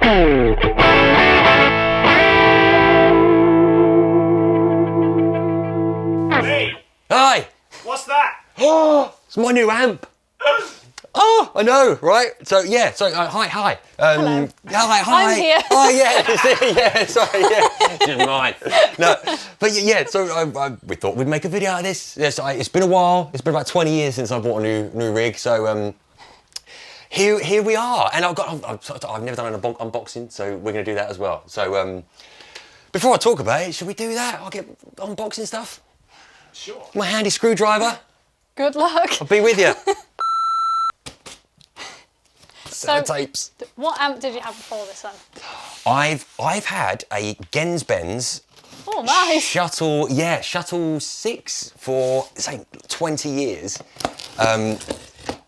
Lee! Hi! What's that? Oh, it's my new amp. Oh, I know, right? So yeah, so hi. Hello. Hi. I'm here. Oh yeah, yeah. Sorry, yeah. Just mine. No, but yeah. So we thought we'd make a video out of this. Yes, it's been a while. It's been about 20 years since I bought a new rig. So here we are, and I've never done an unboxing, so we're gonna do that as well. So before I talk about it, should we do that? I'll get unboxing stuff. Sure. My handy screwdriver. Good luck. I'll be with you. So, Tapes. what amp did you have before this one? I've had a Gens-Benz Oh, nice. Shuttle 6 for say 20 years, and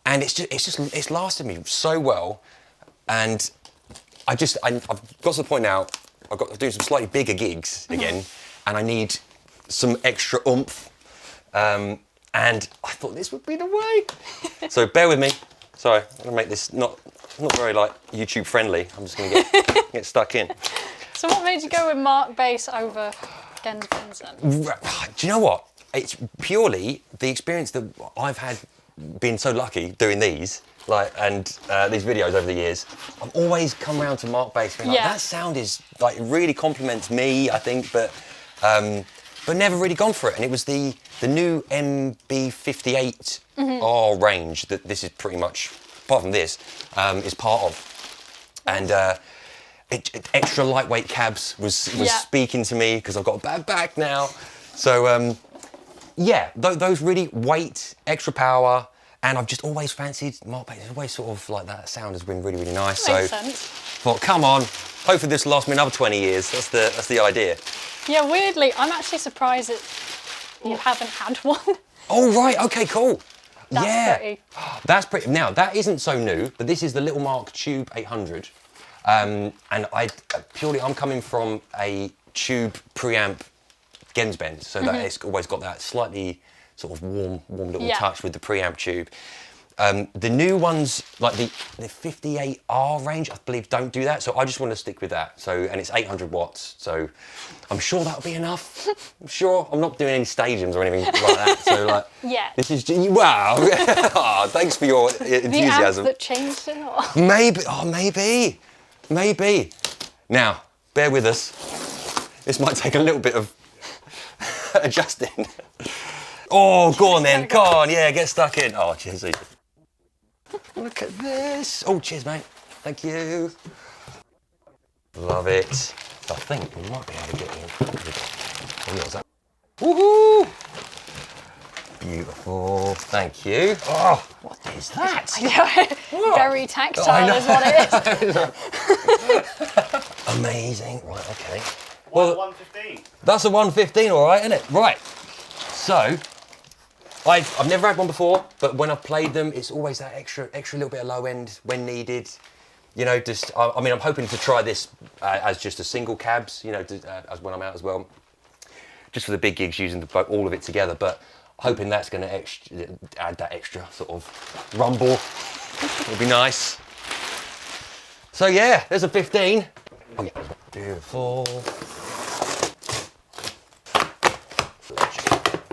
it's lasted me so well, and I've got to the point now. I've got to do some slightly bigger gigs again, and I need some extra oomph, and I thought this would be the way. So bear with me. Sorry, I'm gonna make this not very like YouTube friendly. I'm just gonna get stuck in. So what made you go with Markbass over Gens-Benz then? Do you know what? It's purely the experience that I've had being so lucky doing these, and these videos over the years. I've always come around to Markbass being like, that sound is like really compliments me, I think, but never really gone for it. And it was the new MB58 R range that this is pretty much, apart from this, is part of. And extra lightweight cabs was speaking to me because I've got a bad back now. So yeah, those really weight, extra power, and I've just always fancied Markbass. It's always sort of like that sound has been really, really nice. Makes so sense. thought, come on, hopefully this will last me another 20 years. That's the idea. Yeah, weirdly, I'm actually surprised that you haven't had one. Oh right, okay, cool. That's pretty. That's pretty. Now that isn't so new, but this is the Little Mark Tube 800, and I'm coming from a Tube preamp Gens-Benz, so that it's always got that slightly sort of warm little touch with the preamp tube. The new ones, like the 58R range, I believe don't do that, so I just want to stick with that. So, and it's 800 watts, so I'm sure that'll be enough. I'm sure. I'm not doing any stadiums or anything like that. So, like, this is wow. Oh, thanks for your enthusiasm. The amp that changed it, or? Maybe. Now, bear with us. This might take a little bit of adjusting. Oh, go on then. Come on, yeah, get stuck in. Oh, cheers. Look at this. Oh, cheers, mate. Thank you. Love it. I think we might be able to get in. Oh, what's that? Woohoo! Beautiful. Thank you. Oh, what is that? I know. Very tactile is what it is. Amazing. Right, okay. Well, 115. That's a 115, all right, isn't it? Right. So, I've never had one before, but when I've played them, it's always that extra little bit of low end when needed. You know, just I mean, I'm hoping to try this as just a single cabs. You know, as when I'm out as well, just for the big gigs, using all of it together. But hoping that's going to add that extra sort of rumble. It'll be nice. So yeah, there's a 15. Oh, yeah. Beautiful.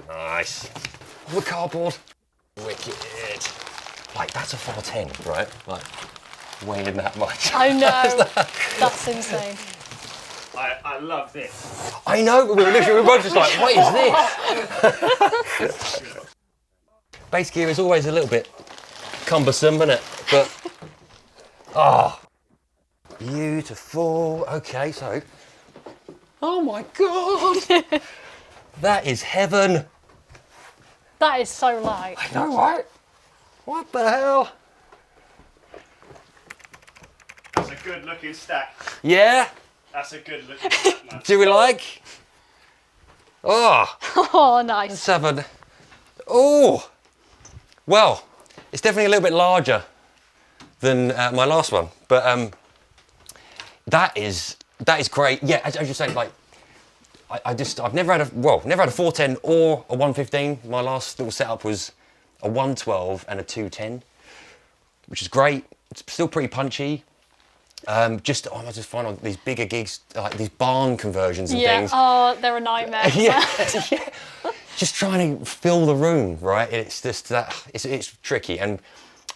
Nice. The cardboard. Wicked. Like, that's a 410, right? Like, weighing that much. I know. That's insane. I love this. I know. We were both just like, what is this? Bass gear is always a little bit cumbersome, isn't it? But, beautiful. Okay, so. Oh my God. That is heaven. That is so light. I know, right? What the hell? That's a good looking stack. Yeah? That's a good looking stack, man. Do we like? Oh. Oh, nice. Let's have a. Oh. Well, it's definitely a little bit larger than my last one, but that is great. Yeah, as you're saying, like. I've never had a 410 or a 115. My last little setup was a 112 and a 210, which is great. It's still pretty punchy. I just find on these bigger gigs, like these barn conversions and Yeah. things. Oh, they're a nightmare. Yeah, yeah. Just trying to fill the room, right? It's just that it's tricky, and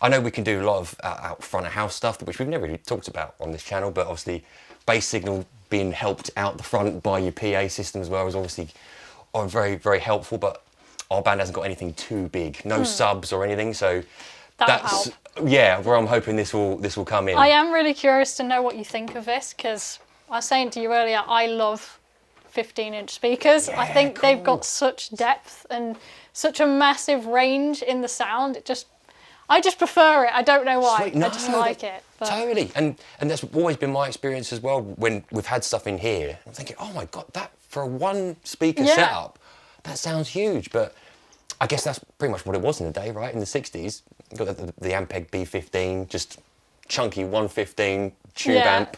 I know we can do a lot of out front of house stuff, which we've never really talked about on this channel. But obviously, bass signal being helped out the front by your PA system as well is obviously very, very helpful. But our band hasn't got anything too big, no subs or anything, so that's where I'm hoping this will come in. I am really curious to know what you think of this, because I was saying to you earlier, I love 15-inch speakers. I think they've got such depth and such a massive range in the sound. I just prefer it. I don't know why. Sweet. No, I just like it. But... Totally, and that's always been my experience as well. When we've had stuff in here, I'm thinking, oh my god, that for a one speaker setup, that sounds huge. But I guess that's pretty much what it was in the day, right? In the 60s, you got the Ampeg B15, just chunky 115 tube amp.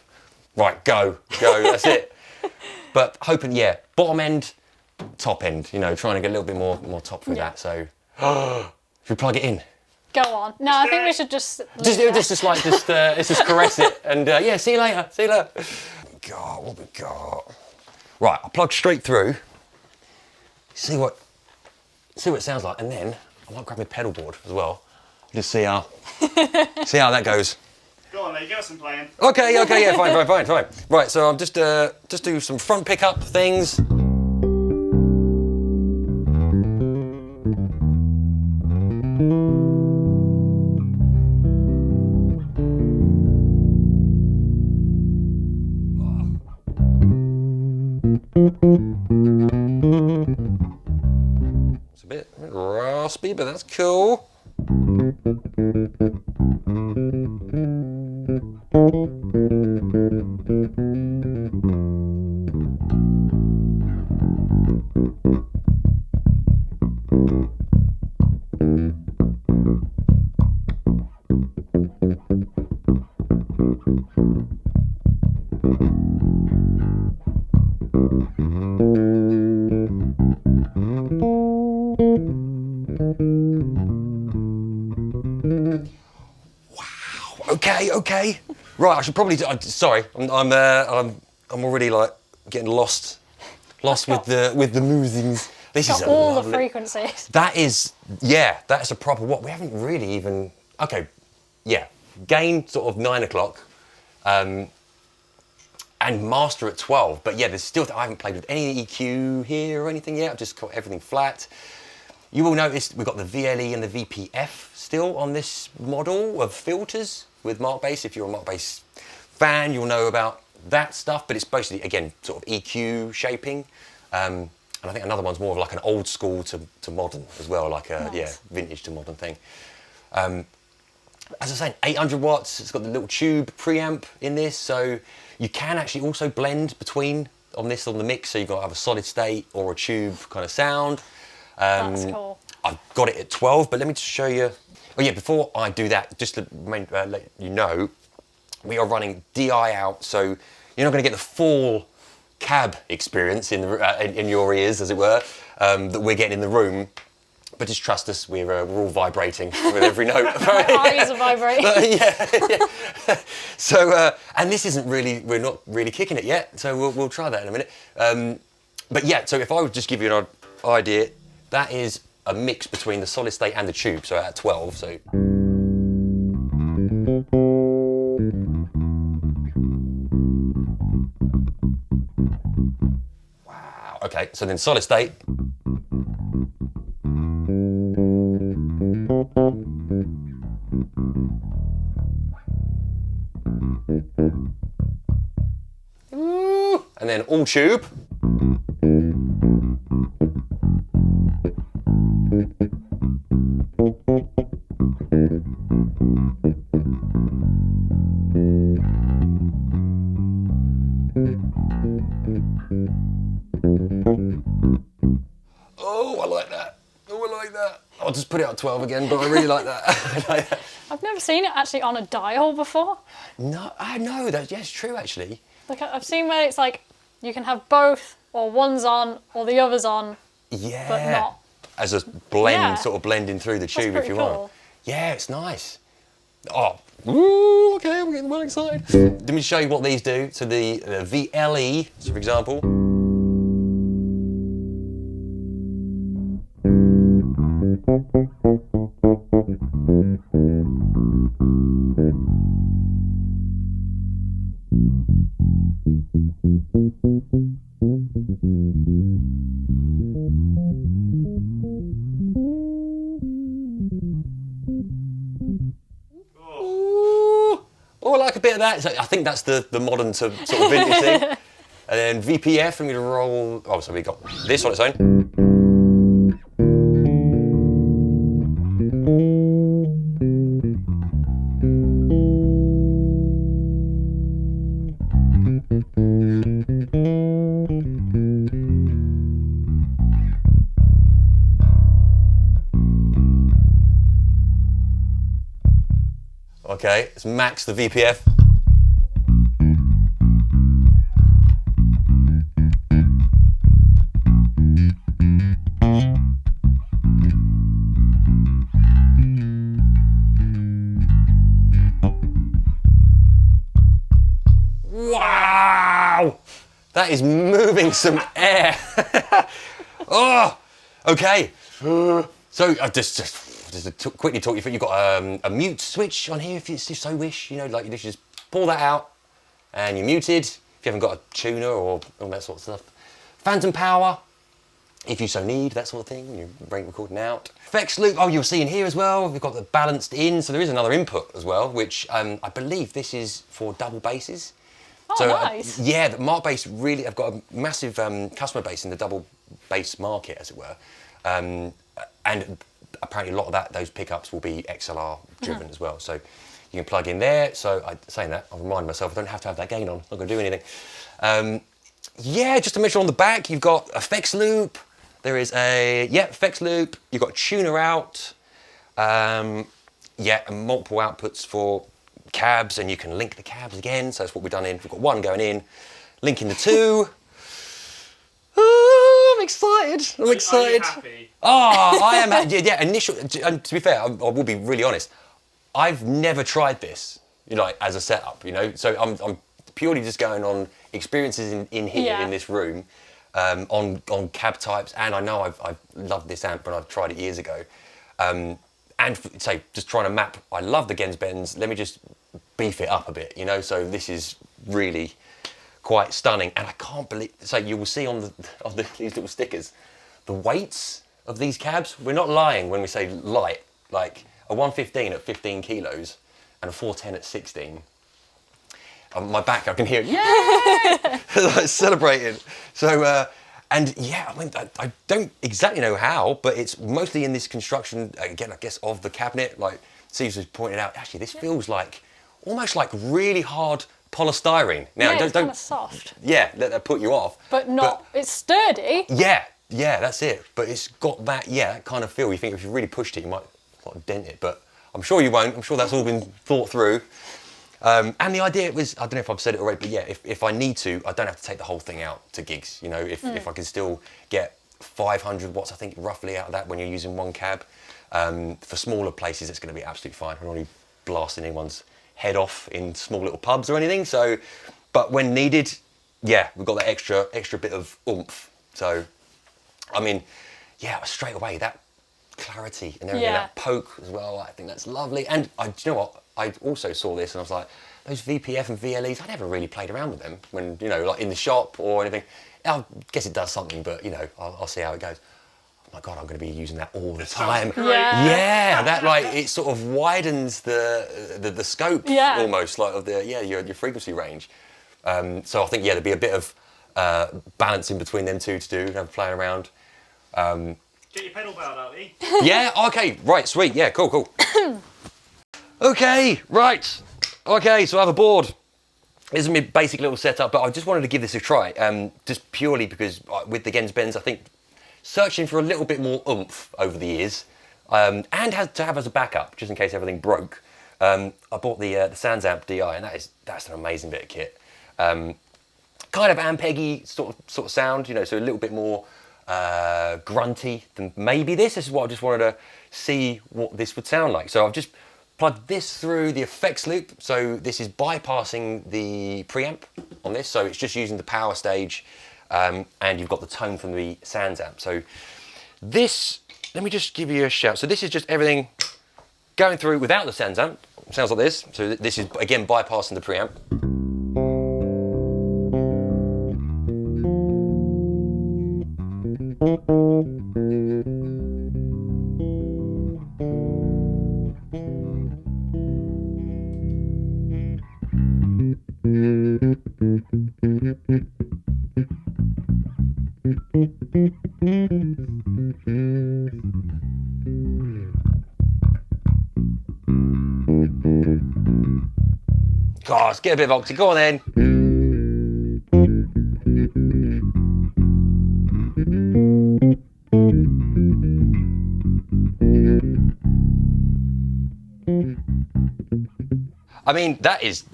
Right, go, that's it. But hoping, bottom end, top end, trying to get a little bit more top for that. So, should we plug it in? Go on. No, I think we should just caress it and see you later. God, what we got? Right, I'll plug straight through. See what it sounds like, and then I might grab my pedal board as well. Just see how that goes. Go on, Lee, give us some playing. Okay, yeah, fine. Right, so I'm just do some front pickup things. It's a bit raspy, but that's cool. Okay. Right, I should probably. Sorry, I'm already like getting lost with the musings. This is all the frequencies. That is, that's a proper what we haven't really even. Okay, gain sort of 9 o'clock, and master at 12. But there's still I haven't played with any EQ here or anything yet. I've just got everything flat. You will notice we've got the VLE and the VPF still on this model of filters with Markbass. If you're a Markbass fan, you'll know about that stuff, but it's basically, again, sort of EQ shaping. And I think another one's more of like an old school to modern as well, like a vintage to modern thing. As I was saying, 800 watts, it's got the little tube preamp in this, so you can actually also blend between on the mix, so you've got to have a solid state or a tube kind of sound. That's cool. I've got it at 12, but let me just show you. Oh before I do that, just to let you know, we are running DI out, so you're not going to get the full cab experience in your ears, as it were, that we're getting in the room. But just trust us, we're all vibrating with every note. My eyes are vibrating. Yeah. So, and this isn't really, we're not really kicking it yet, so we'll try that in a minute. But so if I would just give you an idea, that is a mix between the solid state and the tube, so at 12, so. Wow, okay, so then solid state. Ooh, and then all tube. Oh, I like that. I'll just put it at 12 again, but I really like that. I've never seen it actually on a dial before. No, I know that. Yes, true actually. Like I've seen where it's like you can have both, or one's on, or the other's on. Yeah. But not. As a blend, sort of blending through the tube if you cool. want. Yeah, it's nice. Oh, ooh, okay, I'm getting well excited. Let me show you what these do. So the VLE, so for example. Oh, I like a bit of that. So I think that's the modern sort of vintage thing. And then VPF, I'm going to roll. Oh, so we got this on its own. Okay, let's max the VPF. Wow! That is moving some air. Oh, okay. So just to quickly talk you through, you've got a mute switch on here if you so wish. You know, like you just pull that out and you're muted if you haven't got a tuner or all that sort of stuff. Phantom power, if you so need, that sort of thing. You're recording out. Effects loop, oh, you'll see in here as well. We've got the balanced in, so there is another input as well, which I believe this is for double basses. Oh, So, nice. yeah, the Markbass really have got a massive customer base in the double bass market, as it were. And apparently a lot of those pickups will be XLR driven as well. So you can plug in there. So saying that, I'll remind myself I don't have to have that gain on. It's not going to do anything. Yeah, just to mention on the back, you've got effects loop. There is a, effects loop. You've got tuner out. And multiple outputs for cabs, and you can link the cabs again. So that's what we've done in. We've got one going in, linking the two. Oh, I'm excited. I'm excited. Are you happy? Oh, I am. Yeah, initial. And to be fair, I will be really honest. I've never tried this, you know, as a setup. You know, so I'm purely just going on experiences in here in this room, on cab types, and I know I've loved this amp, but I've tried it years ago. And say just trying to map. I love the Gens Bends. Let me just beef it up a bit, you know. So this is really quite stunning, and I can't believe. So you will see on these little stickers, the weights of these cabs. We're not lying when we say light. Like a 115 at 15 kilos and a 410 at 16. On my back, I can hear like celebrating. So. And yeah, I mean, I don't exactly know how, but it's mostly in this construction, again, I guess, of the cabinet. Like Steve has pointed out, actually, this feels like, almost like really hard polystyrene. Now, it's kind of soft. Yeah, let that put you off. But not, it's sturdy. Yeah, that's it. But it's got that, that kind of feel. You think if you really pushed it, you might sort of dent it, but I'm sure you won't. I'm sure that's all been thought through. And the idea was, I don't know if I've said it already, but yeah, if I need to, I don't have to take the whole thing out to gigs. You know, if I can still get 500 watts, I think, roughly out of that when you're using one cab. For smaller places, it's going to be absolutely fine. I'm not really blasting anyone's head off in small little pubs or anything. So, but when needed, we've got that extra bit of oomph. So, I mean, straight away, that clarity and everything, that poke as well, I think that's lovely. And do you know what? I also saw this and I was like, those VPF and VLEs, I never really played around with them when, you know, like in the shop or anything. I guess it does something, but, you know, I'll see how it goes. Oh my God, I'm going to be using that all the time. Yeah, that like, it sort of widens the scope almost, like of your frequency range. So I think, there'd be a bit of balance in between them two to do, have playing around. Get your pedal belt out, Lee. Yeah, okay, right, sweet, yeah, cool. Okay, right. Okay, so I have a board. This is my basic little setup, but I just wanted to give this a try, just purely because with the Gens Bends, I think searching for a little bit more oomph over the years, and had to have as a backup, just in case everything broke. I bought the Sans Amp DI, and that's an amazing bit of kit. Kind of Ampeggy sort of sound, you know, so a little bit more grunty than maybe this. This is what I just wanted to see what this would sound like. So I've just plug this through the effects loop. So this is bypassing the preamp on this. So it's just using the power stage, and you've got the tone from the Sans amp. So this, let me just give you a shout. So this is just everything going through without the Sans amp. Sounds like this. So this is, again, bypassing the preamp. God, let's get a bit of octave. Go on then. I mean, that is,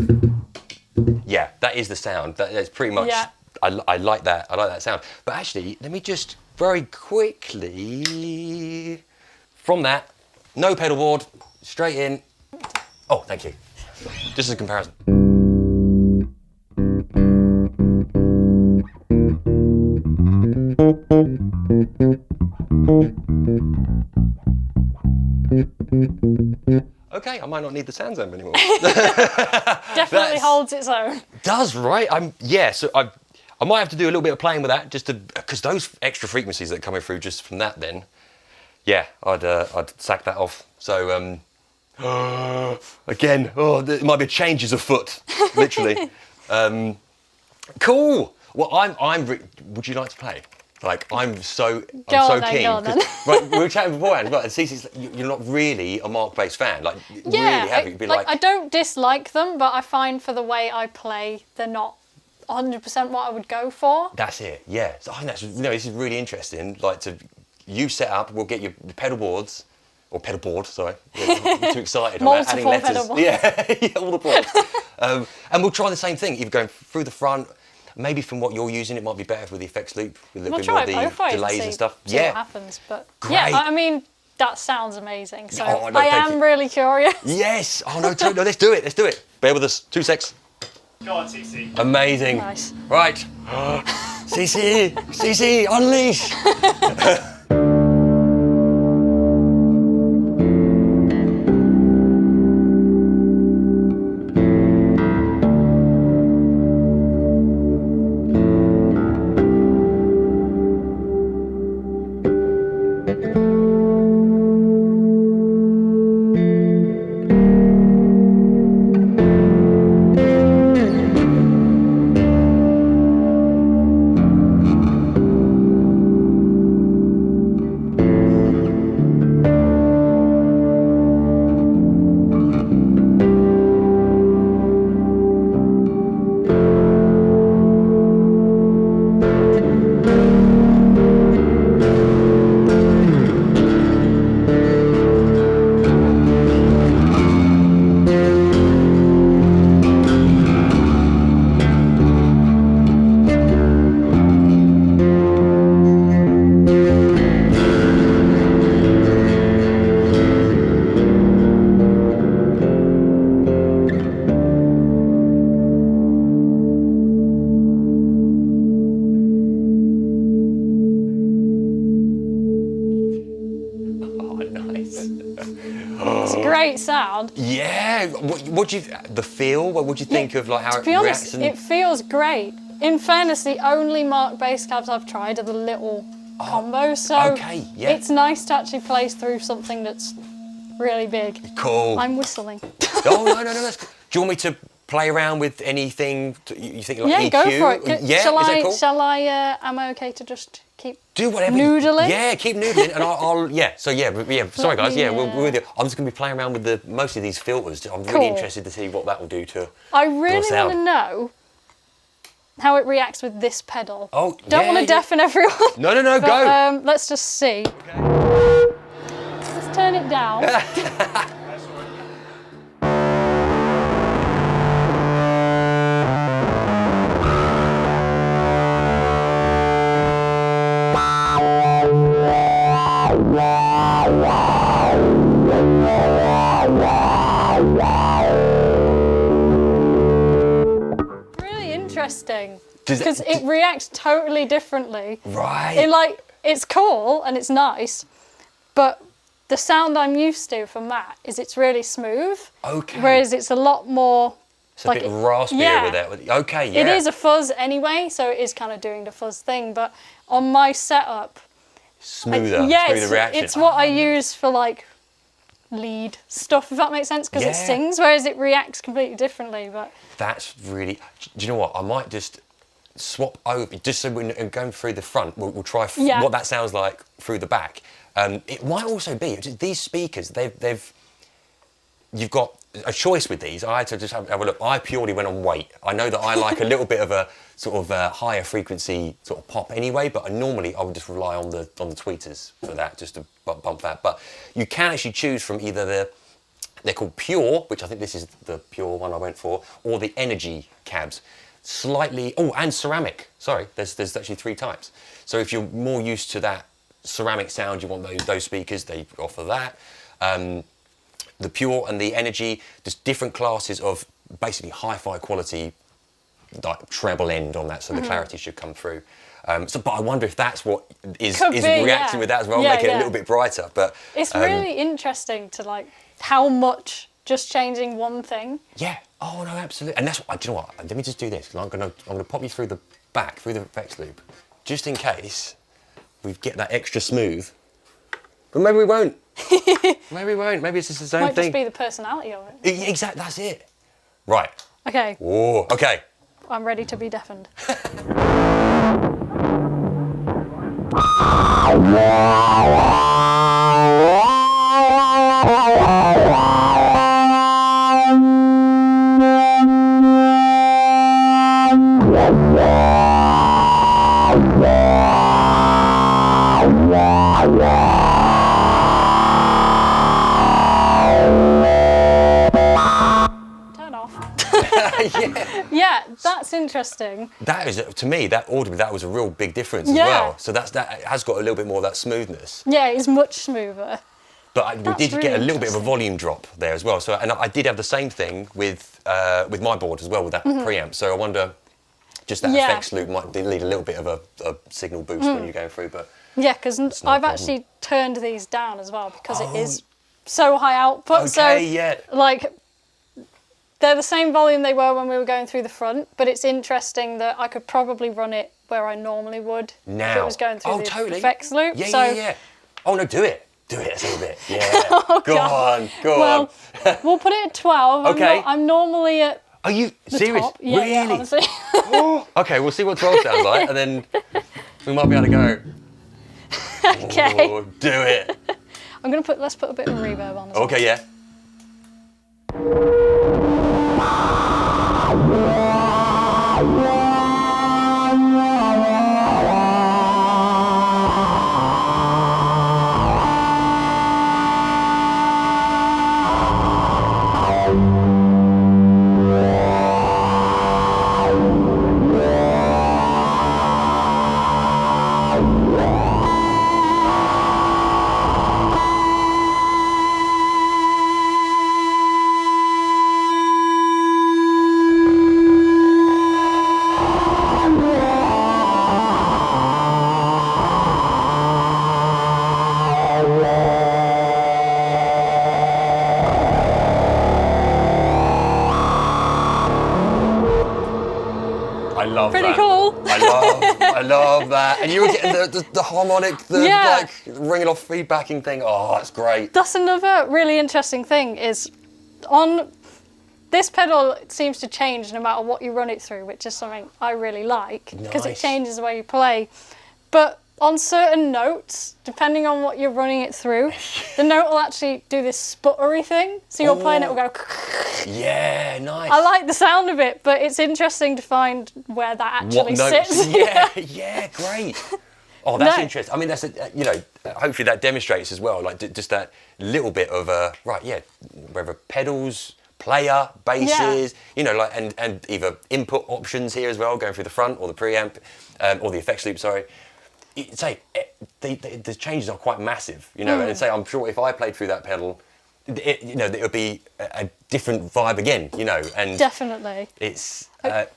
yeah, that is the sound. That's pretty much, Yeah. I like that. I like that sound. But actually, let me just very quickly, from that, no pedal board, straight in. Oh, thank you. Just as a comparison. Okay, I might not need the Sans amp anymore. Definitely holds its own. Does, right? Yeah, so I might have to do a little bit of playing with that, just to, because those extra frequencies that are coming through just from that then, yeah, I'd sack that off. So, again, there might be changes afoot, literally. Cool. Well, would you like to play? Like, I'm so keen. Right, we were chatting beforehand, but Cici's, you're not really a Markbass fan. Like, really heavy. You'd be like, I don't dislike them, but I find for the way I play, they're not 100% what I would go for. That's it, yeah. So I think that's, this is really interesting. Like, you set up, we'll get your pedal boards, or pedal board, sorry. Yeah, I'm too excited. I'm adding letters. Pedal boards. Yeah, all the boards. And we'll try the same thing, either going through the front. Maybe from what you're using, it might be better with the effects loop, with a little bit more of the delays and stuff. See what happens, but great. Yeah, I mean, that sounds amazing. So Oh, no, I am really curious. Yes. Oh no, no, let's do it. Let's do it. Bear with us. 2 secs. Go on, Cici. Amazing. Nice. Right. Cici, unleash. Great sound. Yeah. What do you, the feel? What would you think of like how to be it honest, reacts? it feels great. In fairness, the only Markbass cabs I've tried are the little combos, so okay, yeah. it's nice to actually play through something that's really big. Cool. I'm whistling. Oh no, that's cool. Do you want me to play around with anything you think like Yeah, EQ? go for it. Yeah, shall is I? that cool? Shall I? Am I okay to just keep Do whatever. noodling? Yeah, keep noodling, and I'll yeah. So yeah. Sorry guys. me, Yeah, we're with you. I'm just gonna be playing around with most of these filters. I'm really interested to see what that will do to. I really sound. want to know how it reacts with this pedal. Oh, Don't want to deafen everyone. No, But, go. let's just see. Okay. Let's turn it down. interesting. Does Because it reacts totally differently. Right. It's cool and it's nice, but the sound I'm used to from that is it's really smooth. Okay. Whereas it's a lot more... It's a bit raspier with it. Okay, yeah. It is a fuzz anyway, so it is kind of doing the fuzz thing, but on my setup... Smoother reaction. It's what I use for like lead stuff, if that makes sense, because it sings, whereas it reacts completely differently. But that's really... Do you know what? I might just swap over, just so we're going through the front, we'll try what that sounds like through the back. It might also be, these speakers, you've got a choice with these. I had to just have a look. I purely went on weight. I know that I like a little bit of a sort of higher frequency sort of pop anyway, but normally I would just rely on the tweeters for that, just to bump that. But you can actually choose from either they're called Pure, which I think this is the Pure one I went for, or the Energy cabs. And ceramic. Sorry, there's actually 3 types. So if you're more used to that ceramic sound, you want those speakers, they offer that. The Pure and the Energy, just different classes of basically hi-fi quality, like treble end on that, so the clarity should come through. But I wonder if that's what is reacting with that as well, make it a little bit brighter. But it's really interesting to like how much just changing one thing. Yeah. Oh no, absolutely. And that's what. Do you know what? Let me just do this. I'm gonna pop you through the back, through the effects loop, just in case we get that extra smooth. But maybe we won't. Maybe we won't. Maybe it's just its own Might thing. just be the personality of it. Exactly. That's it. Right. Okay. Whoa. Okay. I'm ready to be deafened. Turn off. Yeah, that's interesting. That is, to me, that was a real big difference as well. So that has got a little bit more of that smoothness. Yeah, it's much smoother. But we did get a little bit of a volume drop there as well. So, and I did have the same thing with my board as well, with that preamp. So I wonder, just that effects loop might lead a little bit of a signal boost when you're going through. But yeah, because I've actually turned these down as well because it is so high output. Like, they're the same volume they were when we were going through the front, but it's interesting that I could probably run it where I normally would if it was going through the effects loop. Yeah. Oh no, do it a little bit. Yeah. Go on. We'll put it at 12. Okay. I'm normally at Are you the serious? top. Yeah, really? Yeah, honestly. Okay, we'll see what 12 sounds like, and then we might be able to go. Okay. Oh, do it. Let's put a bit of reverb on. Okay, yeah. Pretty cool. I love that. And you were getting the harmonic, like ringing off feedbacking thing. Oh, that's great. That's another really interesting thing is on this pedal, it seems to change no matter what you run it through, which is something I really like because it changes the way you play. But on certain notes, depending on what you're running it through, the note will actually do this sputtery thing. So you're playing it will go. Yeah, nice. I like the sound of it, but it's interesting to find where that actually sits. Yeah, great. Oh, that's interesting. I mean, that's hopefully that demonstrates as well, like just that little bit of whether pedals, player, basses, and either input options here as well, going through the front or the preamp, or the effects loop. Sorry. The changes are quite massive, and I'm sure if I played through that pedal, you know, it would be a different vibe again, you know, and Definitely. it's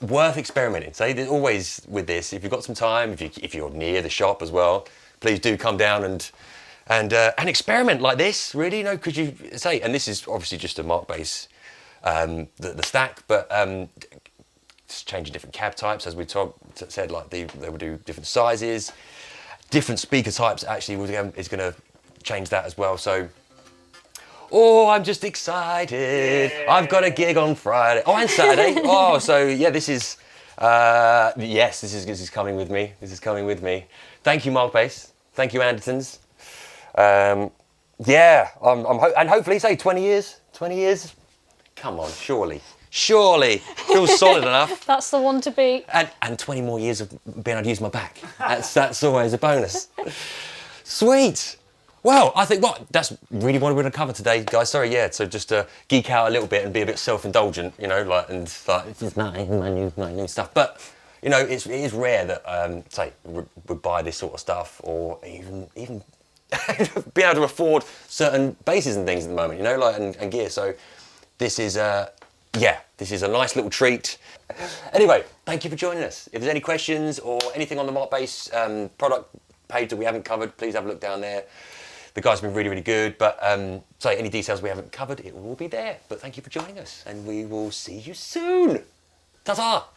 worth experimenting. So there's always with this, if you've got some time, if you're near the shop as well, please do come down and experiment like this, really, you know, because you say, and this is obviously just a Markbass, the stack, but just changing different cab types, as we said, like they will do different sizes, different speaker types. Actually, is going to change that as well. So, oh, I'm just excited. Yeah. I've got a gig on Friday. Oh, and Saturday. Oh, so yeah, this is yes, this is coming with me. This is coming with me. Thank you, Markbass. Thank you, Andertons. Yeah, and hopefully, say 20 years. 20 years. Come on, surely. Feels solid enough. That's the one to beat. And 20 more years of being able to use my back. That's always a bonus. Sweet. Well, I think that's really what we're going to cover today, guys. Sorry, yeah. So just to geek out a little bit and be a bit self-indulgent, you know, like this is my new stuff. But you know, it is rare that say would buy this sort of stuff or even be able to afford certain basses and things at the moment, you know, like and gear. So this is this is a nice little treat. Anyway, thank you for joining us. If there's any questions or anything on the Markbass product page that we haven't covered, please have a look down there. The guys have been really, really good, but say any details we haven't covered, it will all be there. But thank you for joining us, and we will see you soon. Ta-ta!